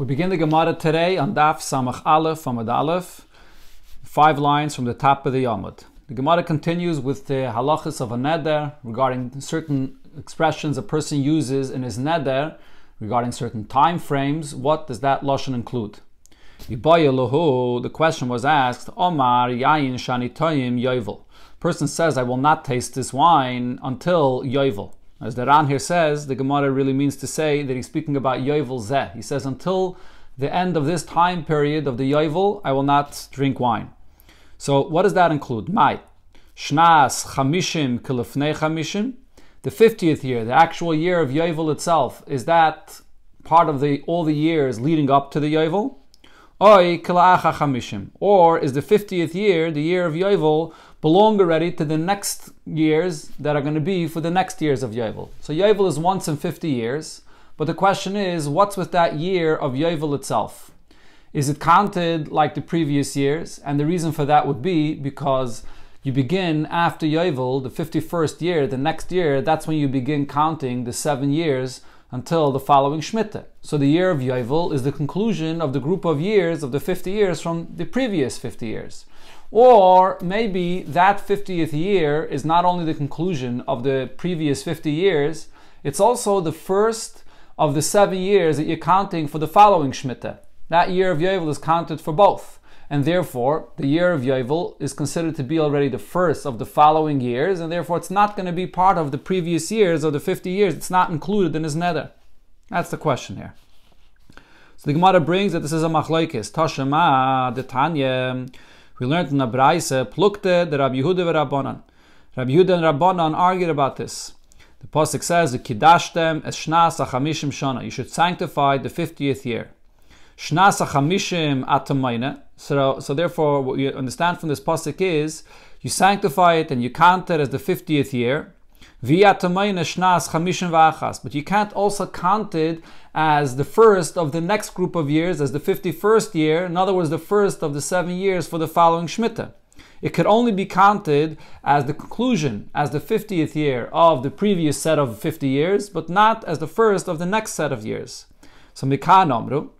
We begin the Gemara today on Daf Samach Aleph Amud Aleph, 5 lines from the top of the Yamud. The Gemara continues with the halachas of a neder regarding certain expressions a person uses in his neder regarding certain time frames. What does that lashon include? The question was asked, Omar Yayin Shani Toyim Yovel. Person says, I will not taste this wine until Yovel. As the Ran here says, the Gemara really means to say that he's speaking about Yovel Zeh. He says, until the end of this time period of the Yovel, I will not drink wine. So what does that include? Mai. Shnas Chamishim Kilifnei Chamishim. The 50th year, the actual year of Yovel itself, is that part of all the years leading up to the Yovel? Oi Kila'acha Chamishim. Or is the 50th year, the year of Yovel, belong already to the next years that are going to be for the next years of Yovel? So Yovel is once in 50 years, but the question is, what's with that year of Yovel itself? Is it counted like the previous years? And the reason for that would be because you begin after Yovel, the 51st year, the next year, that's when you begin counting the 7 years until the following Shemitah. So the year of Yovel is the conclusion of the group of years of the 50 years from the previous 50 years. Or maybe that 50th year is not only the conclusion of the previous 50 years, it's also the first of the 7 years that you're counting for the following Shemitah. That year of Yovel is counted for both. And therefore, the year of Yovel is considered to be already the first of the following years, and therefore it's not going to be part of the previous years of the 50 years. It's not included in his neder. That's the question here. So the Gemara brings that this is a machlokes. Tashema, the Tanya. We learned in the Braise, Plukte, the Rabbi Yehuda and Rabbanan. Rabbi Yehuda and Rabbanan argued about this. The pasuk says, "Kidashtem es shnas hachamishim shana." You should sanctify the 50th year. Shnas hachamishim atamayne. So therefore, what you understand from this pasuk is, you sanctify it and you count it as the 50th year. V'atamayne shnas chamishim v'achas. But you can't also count it as the first of the next group of years, as the 51st year, in other words, the first of the 7 years for the following Shemitah. It could only be counted as the conclusion, as the 50th year of the previous set of 50 years, but not as the first of the next set of years. So Mikan Omru,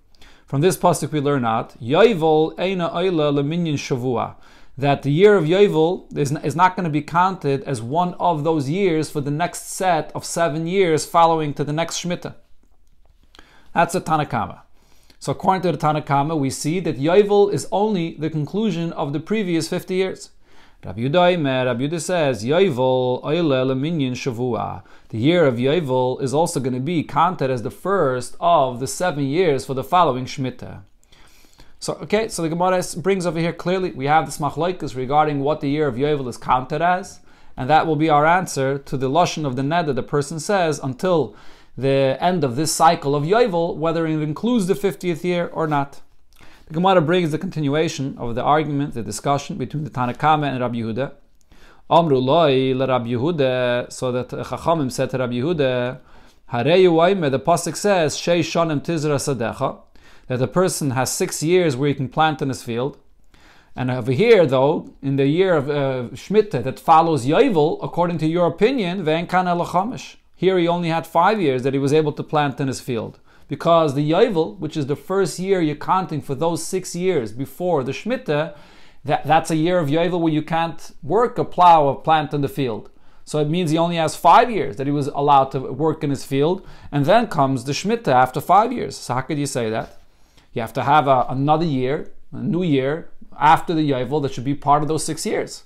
from this pasuk we learn out, Yovel eina oila leminyan shavua, that the year of Yovel is not going to be counted as one of those years for the next set of 7 years following to the next Shemitah. That's a Tanakama. So according to the Tanakama, we see that Yovel is only the conclusion of the previous 50 years. Rabbi Yehuda says, Yovel oile leminyan shavua. The year of Yovel is also going to be counted as the first of the 7 years for the following Shemitah. So the Gemara brings over here clearly, we have this machlokes regarding what the year of Yovel is counted as, and that will be our answer to the lashon of the neder. The person says, until the end of this cycle of Yovel, whether it includes the 50th year or not. The Gemara brings the continuation of the argument, the discussion between the Tanakama and Rabbi Yehuda. Amru loi le Rabbi Yehuda, so that Chachamim said to Rabbi Yehuda, Hareyu oime, the pasuk says, Shei shonim tizra sadecha, that the person has 6 years where he can plant in his field. And over here, though, in the year of Shemitah that follows Yovel, according to your opinion, ve'en kan ela chamish. Here he only had 5 years that he was able to plant in his field. Because the Yovel, which is the first year you're counting for those 6 years before the Shemitah, that's a year of Yovel where you can't work a plow or plant in the field. So it means he only has 5 years that he was allowed to work in his field, and then comes the Shemitah after 5 years. So how could you say that? You have to have another year, a new year, after the Yovel that should be part of those 6 years.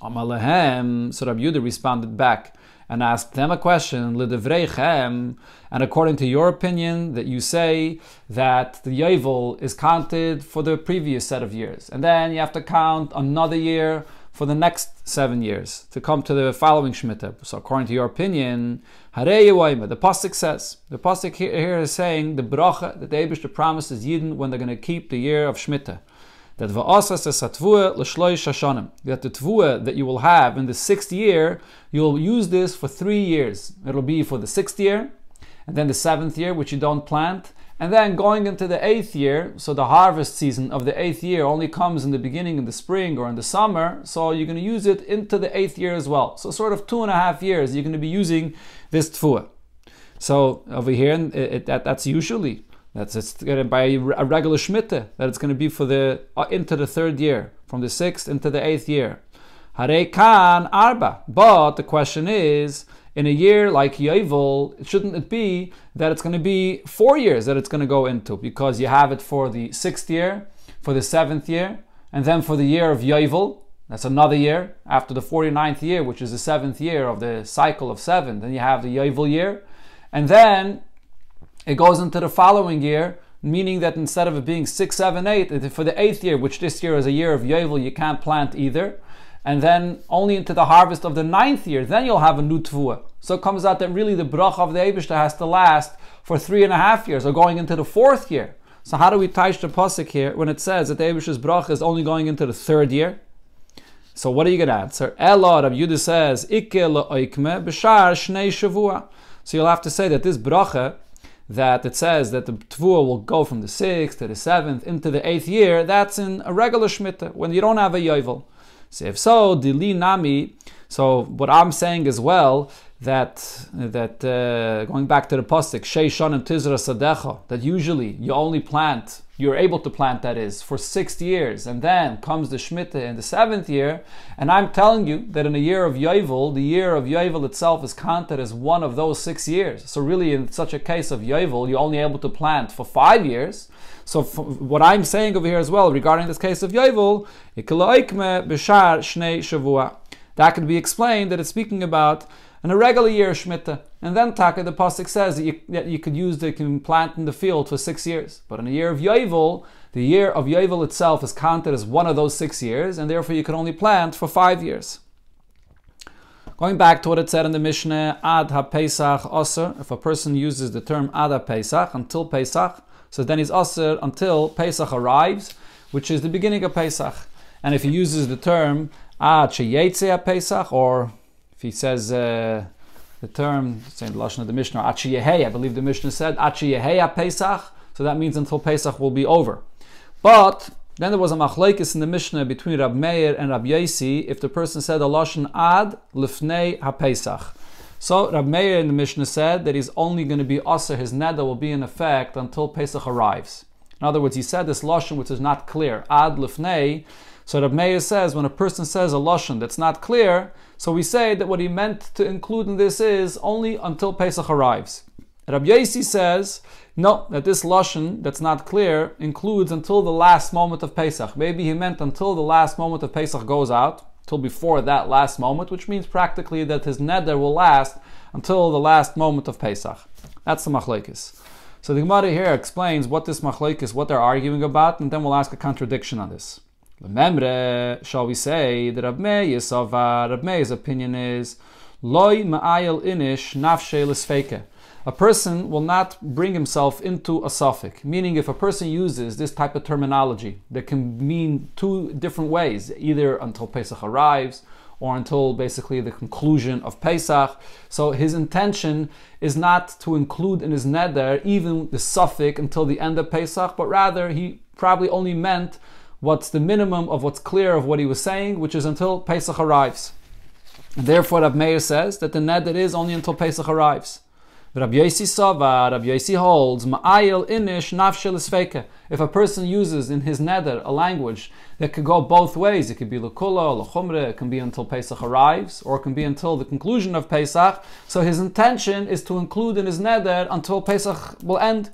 Amalehem, so Rabbi Yehuda responded back and asked them a question, L'devreichem, and according to your opinion, that you say that the Yovel is counted for the previous set of years. And then you have to count another year for the next 7 years to come to the following Shemitah. So according to your opinion, Harei Yoime, the pasuk says, the pasuk here is saying the bracha that the Eibishter promises Yidden when they're going to keep the year of Shemitah. That the tvua that you will have in the 6th year, you'll use this for 3 years. It'll be for the 6th year, and then the 7th year, which you don't plant, and then going into the 8th year. So the harvest season of the 8th year only comes in the beginning, in the spring or in the summer, so you're going to use it into the 8th year as well. So sort of 2.5 years you're going to be using this tvua. So over here, that's usually That's it's by a regular shmita, that it's going to be for the into the 3rd year, from the 6th into the 8th year. Hare kan arba. But the question is, in a year like Yovel, shouldn't it be that it's going to be 4 years that it's going to go into? Because you have it for the 6th year, for the 7th year, and then for the year of Yovel, that's another year. After the 49th year, which is the 7th year of the cycle of 7, then you have the Yovel year. And then it goes into the following year, meaning that instead of it being 6, 7, 8, for the 8th year, which this year is a year of Yovel, you can't plant either. And then only into the harvest of the 9th year, then you'll have a new Tvua. So it comes out that really the bracha of the Eibishter has to last for 3.5 years, or going into the 4th year. So how do we taish the pasuk here when it says that the Eibishter's bracha is only going into the 3rd year? So what are you going to answer? Ela, Rav Yehuda says, Ikke le'oikme b'shar shnei shavua. So you'll have to say that this bracha, that it says that the Tvua will go from the 6th to the 7th into the 8th year, that's in a regular Shemitah, when you don't have a Yovel. So if so, Dili Nami, so what I'm saying as well, that going back to the pasuk, Shei Shonim Tizra Sadecha, that usually you only plant, you're able to plant, that is, for 6 years, and then comes the Shemitah in the 7th year, and I'm telling you that in a year of Yovel, the year of Yovel itself is counted as one of those 6 years. So really, in such a case of Yovel, you're only able to plant for 5 years. So what I'm saying over here as well, regarding this case of Yovel, that could be explained that it's speaking about an irregular year Shemitah. And then Taka, the pasuk says that you can plant in the field for 6 years. But in a year of Yovel, the year of Yovel itself is counted as one of those 6 years, and therefore you can only plant for 5 years. Going back to what it said in the Mishnah, Ad ha-Pesach Aser, if a person uses the term Ad ha-Pesach, until Pesach, so then he's Aser until Pesach arrives, which is the beginning of Pesach. And if he uses the term Ad sheyetze ha-Pesach, or if he says the term, saying the lashon of the Mishnah, Ad sheyehei, I believe the Mishnah said Ad sheyehei ha-Pesach, so that means until Pesach will be over. But then there was a machlekes in the Mishnah between Rab Meir and Rab Yosi if the person said a lashon Ad lifnei ha-Pesach. So Rab Meir in the Mishnah said that he's only going to be aser, his neder will be in effect until Pesach arrives. In other words, he said this lashon which is not clear, Ad lifnei. So Rab Meir says when a person says a lashon that's not clear, so we say that what he meant to include in this is only until Pesach arrives. Rab Yosi says no, that this lashon that's not clear includes until the last moment of Pesach. Maybe he meant until the last moment of Pesach goes out, till before that last moment, which means practically that his neder will last until the last moment of Pesach. That's the machlekes. So the Gemara here explains what this machlekes, what they're arguing about, and then we'll ask a contradiction on this. Lememre, shall we say that Rab Meir's opinion is Loi ma'ayel inish nafshe l'sfeike. A person will not bring himself into a suffix, meaning if a person uses this type of terminology that can mean 2 different ways, either until Pesach arrives or until basically the conclusion of Pesach. So his intention is not to include in his neder even the suffix until the end of Pesach, but rather he probably only meant what's the minimum of what's clear of what he was saying, which is until Pesach arrives. And therefore Rab Meir says that the neder is only until Pesach arrives. Rab Yosi holds ma'ayel inish nafshel esfeike. If a person uses in his neder a language that could go both ways, it could be lekula, lechumre, it can be until Pesach arrives, or it can be until the conclusion of Pesach. So his intention is to include in his neder until Pesach will end,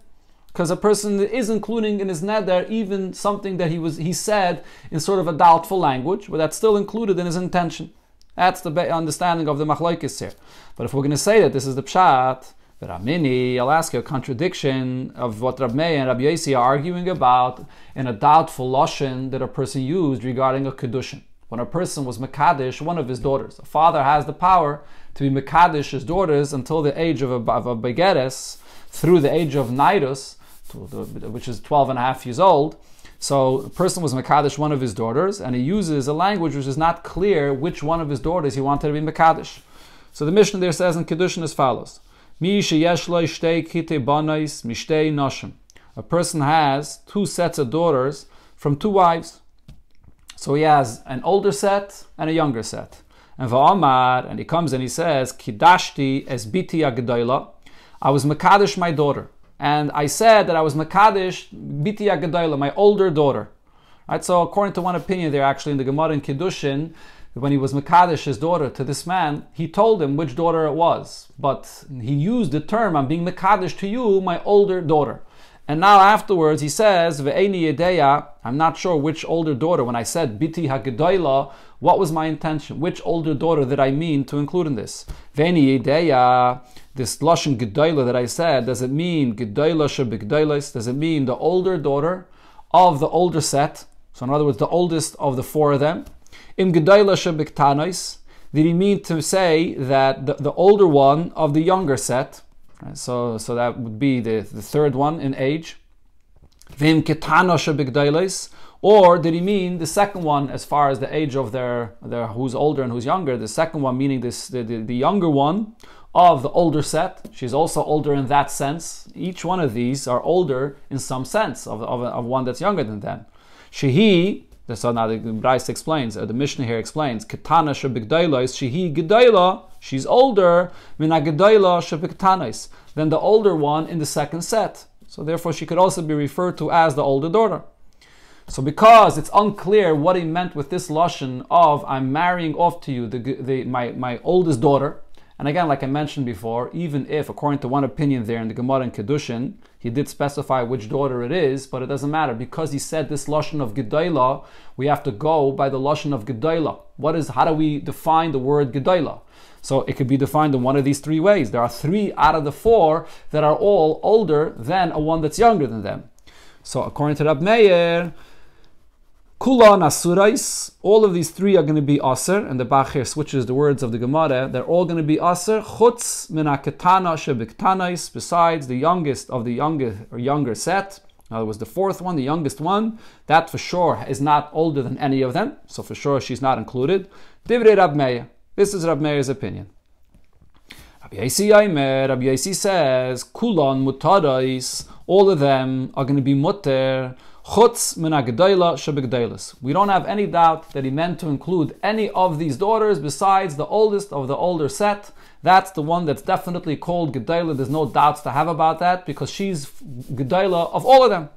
because a person is including in his neder even something that he said in sort of a doubtful language, but that's still included in his intention. That's the understanding of the machlokes here. But if we're going to say that this is the pshat, I'll ask you a contradiction of what Rab Meir and Rab Yosi are arguing about in a doubtful lashon that a person used regarding a kedushin. When a person was mekadesh one of his daughters, a father has the power to be mekadesh his daughters until the age of a begeres, through the age of nairus, which is 12.5 years old. So a person was mekadesh one of his daughters, and he uses a language which is not clear which one of his daughters he wanted to be mekadesh. So the Mishnah there says in kedushin as follows. A person has 2 sets of daughters from 2 wives. So he has an older set and a younger set. And he comes and he says, Kidashti es biti agdoila. I was mekadesh my daughter. and I said that I was Mekadesh Biti HaGedola, my older daughter. Right? So according to one opinion there, actually in the Gemara in Kiddushin, when he was Mekadesh, his daughter, to this man, he told him which daughter it was. But he used the term, I'm being Mekadesh to you, my older daughter. And now afterwards he says, Ve'eni Yedeya, I'm not sure which older daughter. When I said Biti HaGedola, what was my intention? Which older daughter did I mean to include in this? Ve'eni Yedeya, this Lashon Gedola that I said, does it mean Gedola Shebigdolos? Does it mean the older daughter of the older set? So in other words, the oldest of the four of them. Im Gedola Shebigtanos, did he mean to say that the older one of the younger set? So that would be the third one in age. Vim Ketana Shebigdolos, or did he mean the second one as far as the age of their who's older and who's younger? The second one meaning the younger one of the older set. She's also older in that sense. Each one of these are older in some sense of one that's younger than them. Shehi, so now the Bryce explains, the Mishnah here explains, Ketana Shebigdolos, Shehi Gedola, she's older, Mina Gedola Shebigtanos, than the older one in the second set. So therefore she could also be referred to as the older daughter. So because it's unclear what he meant with this lashon of I'm marrying off to you my oldest daughter, and again, like I mentioned before, even if, according to one opinion there in the Gemara in Kiddushin, he did specify which daughter it is, but it doesn't matter. Because he said this lashon of Gedola, we have to go by the lashon of Gedola. How do we define the word Gedola? So it could be defined in one of these three ways. There are 3 out of the 4 that are all older than a one that's younger than them. So according to Rab Meir, Kula Nasurais, all of these 3 are going to be Aser, and the Bach here switches the words of the Gemara. They're all going to be Aser, Chutz Mina Ketana Shebiktanais, besides the youngest of the younger set. In other words, the fourth one, the youngest one, that for sure is not older than any of them, so for sure she's not included. Divrei Rab Meir. This is Rab Meir's opinion. Rabbi Yosi says, Kulon Mutarais, all of them are going to be Mutter, Chutz Min HaGedola Shebigdolos. We don't have any doubt that he meant to include any of these daughters besides the oldest of the older set. That's the one that's definitely called Gedola. There's no doubts to have about that because she's Gedola of all of them.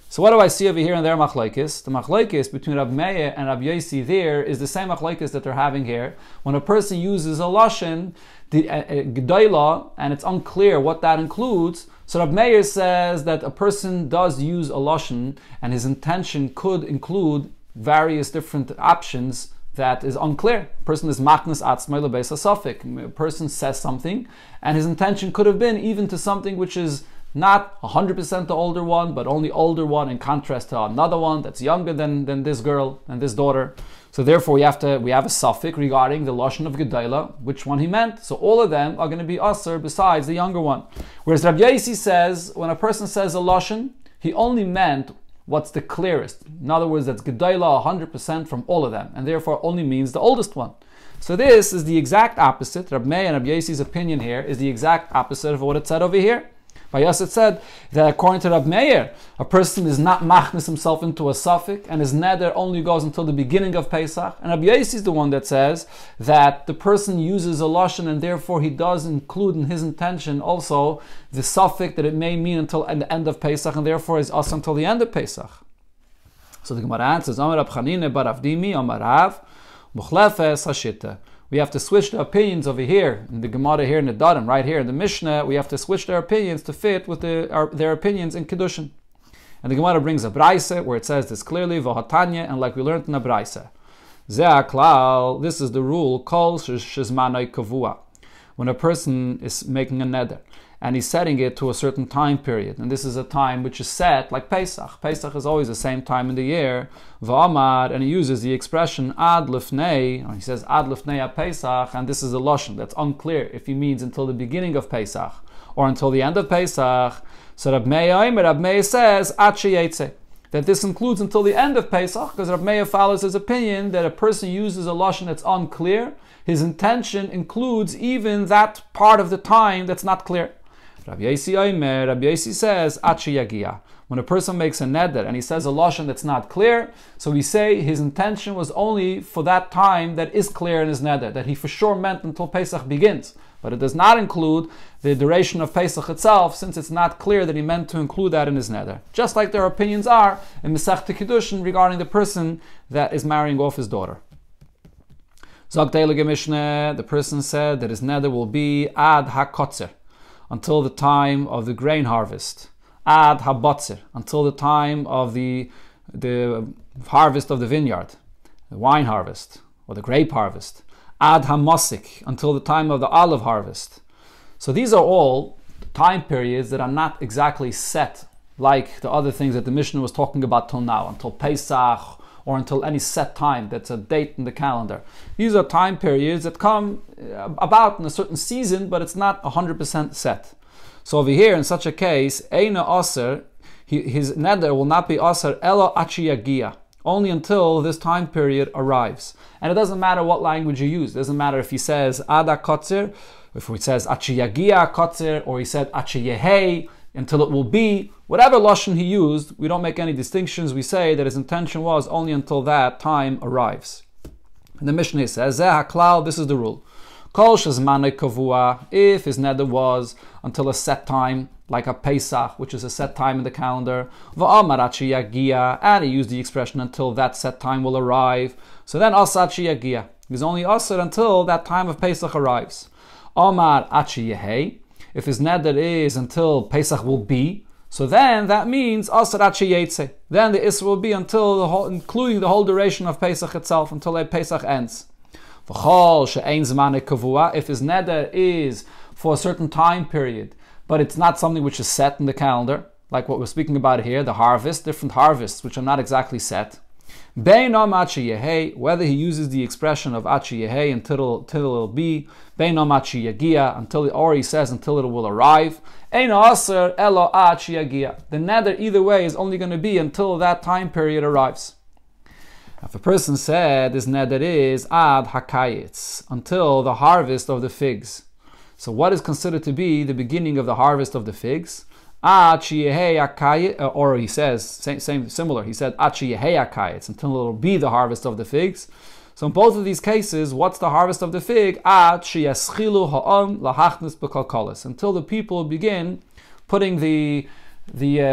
So what do I see over here in their machlokes? The machlokes between Rab Meir and Rab Yosi there is the same machlokes that they're having here. When a person uses a lashon, Gedola, and it's unclear what that includes, so Rab Meir says that a person does use a lashon and his intention could include various different options that is unclear. A person is machnas atzmai lebeis hasafik. A person says something and his intention could have been even to something which is not 100% the older one, but only older one in contrast to another one that's younger than this girl and this daughter. So therefore we have a suffix regarding the lashon of Gedola, which one he meant. So all of them are going to be aser besides the younger one. Whereas Rabbi Yosi says, when a person says a lashon, he only meant what's the clearest. In other words, that's Gedola 100% from all of them, and therefore only means the oldest one. So this is the exact opposite. Rabbi Meir and Rabbi Yosi's opinion here is the exact opposite of what it said over here. By us it said that according to Rab Meir, a person is not machnis himself into a suffix, and his neder only goes until the beginning of Pesach. And Rabbi Yosi is the one that says that the person uses a lashon, and therefore he does include in his intention also the suffix that it may mean until the end of Pesach, and therefore is us until the end of Pesach. So the Gemara answers, Amar Rab Chanine bar Avdimi, Amar Rav, Muchlefes Hashita. We have to switch the opinions over here in the Gemara here in the Nedarim, right here in the Mishnah. We have to switch their opinions to fit with their opinions in Kiddushin. And the Gemara brings a Braise where it says this clearly, V'hatanya, and like we learned in the Braise. Zeh klal, this is the rule, Kol shizmanoi kavua. When a person is making a neder and he's setting it to a certain time period, and this is a time which is set like Pesach. Pesach is always the same time in the year. V'amar, and he uses the expression ad lifnei, or he says ad lifnei Pesach, and this is a lashon that's unclear if he means until the beginning of Pesach or until the end of Pesach. So Rab Meir says ad sheyetze, that this includes until the end of Pesach, because Rab Meir follows his opinion that a person uses a lashon that's unclear, his intention includes even that part of the time that's not clear. Rabbi Yosi says, Achi Yagia. When a person makes a neder and he says a lashon that's not clear, so we say his intention was only for that time that is clear in his neder, that he for sure meant until Pesach begins. But it does not include the duration of Pesach itself, since it's not clear that he meant to include that in his neder. Just like their opinions are in Masechta Kiddushin regarding the person that is marrying off his daughter. The person said that his neder will be ad hakotzer, until the time of the grain harvest. Ad habotzer, until the time of the harvest of the vineyard, the wine harvest, or the grape harvest. Ad hamosik, until the time of the olive harvest. So these are all time periods that are not exactly set like the other things that the Mishnah was talking about till now, until Pesach, or until any set time that's a date in the calendar. These are time periods that come about in a certain season, but it's not 100% set. So over here, in such a case, Eina Aser, his neder will not be Aser Elo Achi Yagia, only until this time period arrives. And it doesn't matter what language you use. It doesn't matter if he says Ada Kotzer, if he says Achi Yagia Kotzer, or he said Achi Yehei, until it will be. Whatever lashon he used, we don't make any distinctions. We say that his intention was only until that time arrives. And the Mishnah says, Zeh haklal, this is the rule. Kol shezmanei kavua, if his neder was until a set time, like a Pesach, which is a set time in the calendar, v'amar achi yagia, and he used the expression until that set time will arrive. So then asa achi yagia. He's only asa until that time of Pesach arrives. Amar achi yehei, if his neder is until Pesach will be, so then that means asar achi yetze. Then the isra will be until including the whole duration of Pesach itself, until Pesach ends. V'chol she'ein zmanei kavua, if his neder is for a certain time period, but it's not something which is set in the calendar, like what we're speaking about here, the harvest, different harvests which are not exactly set. Beinam achi yehei, whether he uses the expression of achi yehei until it'll be, beinam achi yagia, or he says until it will arrive, ein aser elo achi yagia. The neder either way is only going to be until that time period arrives. If a person said his neder is ad hakayitz, until the harvest of the figs. So what is considered to be the beginning of the harvest of the figs? Or he says, similar, he said, it's until it will be the harvest of the figs. So in both of these cases, what's the harvest of the fig? Until the people begin putting the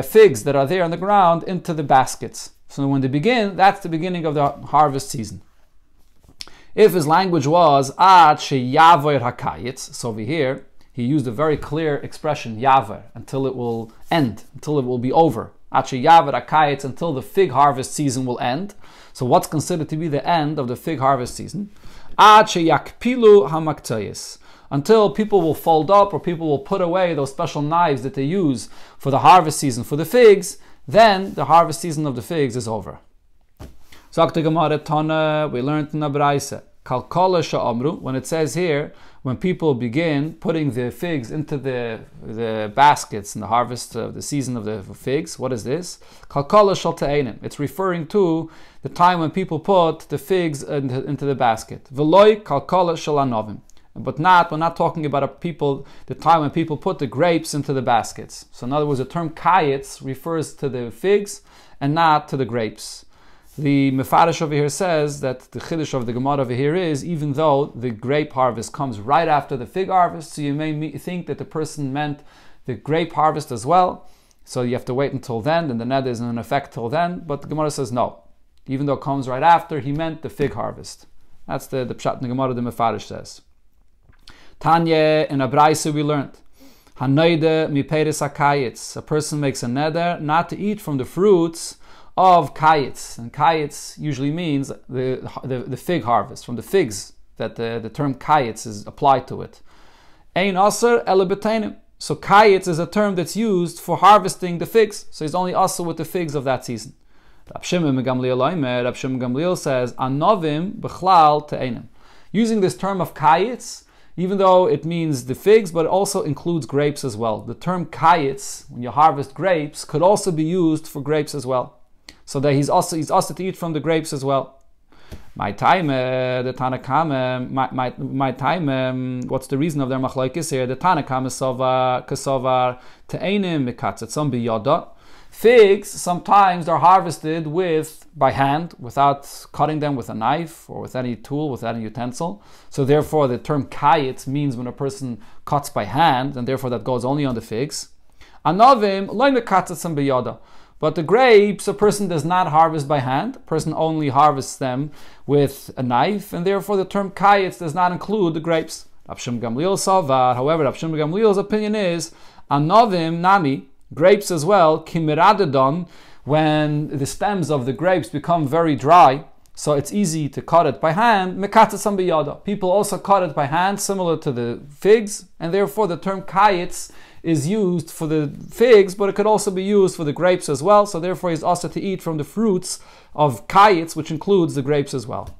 figs that are there on the ground into the baskets. So when they begin, that's the beginning of the harvest season. If his language was so over here, he used a very clear expression, yaver, until it will end, until it will be over. Until the fig harvest season will end. So what's considered to be the end of the fig harvest season? Until people will fold up or people will put away those special knives that they use for the harvest season for the figs, then the harvest season of the figs is over. We learned in the Braise, when it says here, when people begin putting the figs into the baskets in the harvest of the season of the figs, what is this? It's referring to the time when people put the figs into the basket. But we're not talking about the time when people put the grapes into the baskets. So in other words, the term kayitz refers to the figs and not to the grapes. The Mefarish over here says that the Chiddush of the Gemara over here is, even though the grape harvest comes right after the fig harvest, so you may think that the person meant the grape harvest as well, so you have to wait until then, and the neder is in effect till then, but the Gemara says no. Even though it comes right after, he meant the fig harvest. That's the Pshat in the Gemara, the Mefarish says. Tanya, in a Braise we learned, Hanoide mi peiris hakayitz, a person makes a neder not to eat from the fruits of kayitz, and kayitz usually means the fig harvest, from the figs, that the term kayitz is applied to it. Ein aser ele b'teinim. So kayitz is a term that's used for harvesting the figs, so he's only aser with the figs of that season. Rab Shimon ben Gamliel says, anovim b'chlal te'enim. Using this term of kayitz, even though it means the figs, but it also includes grapes as well. The term kayitz, when you harvest grapes, could also be used for grapes as well. So that he's also to eat from the grapes as well. My time, the Tanakama, my time, what's the reason of their machlokes here? The Tanakama kasovar te'enim mikatzet biyada. Figs, sometimes they're harvested by hand, without cutting them with a knife or with any tool, with any utensil. So therefore the term kayitz means when a person cuts by hand, and therefore that goes only on the figs. Anovim, loy mekatzet biyada. But the grapes, a person does not harvest by hand. A person only harvests them with a knife, and therefore the term kayitz does not include the grapes. Rav Shimon Gamliel savar. However, Rav Shimon Gamliel's opinion is, anovim nami, grapes as well, kimiradadon, when the stems of the grapes become very dry, so it's easy to cut it by hand, mekatzet biyada. People also cut it by hand, similar to the figs, and therefore the term kayitz is used for the figs, but it could also be used for the grapes as well. So therefore he's also to eat from the fruits of kayitz, which includes the grapes as well.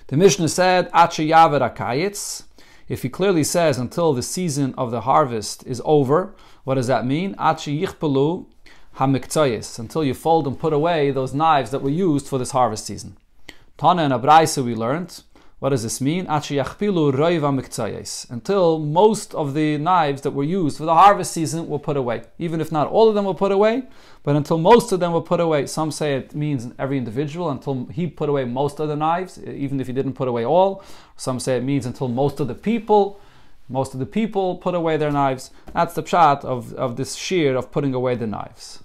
The Mishnah said, Ache yaver kayitz. If he clearly says until the season of the harvest is over, what does that mean? Ache yichpelu hamiktzayis, until you fold and put away those knives that were used for this harvest season. Tana and Abraisa we learned. What does this mean? Until most of the knives that were used for the harvest season were put away. Even if not all of them were put away, but until most of them were put away. Some say it means every individual, until he put away most of the knives, even if he didn't put away all. Some say it means until most of the people put away their knives. That's the pshat of this shear of putting away the knives.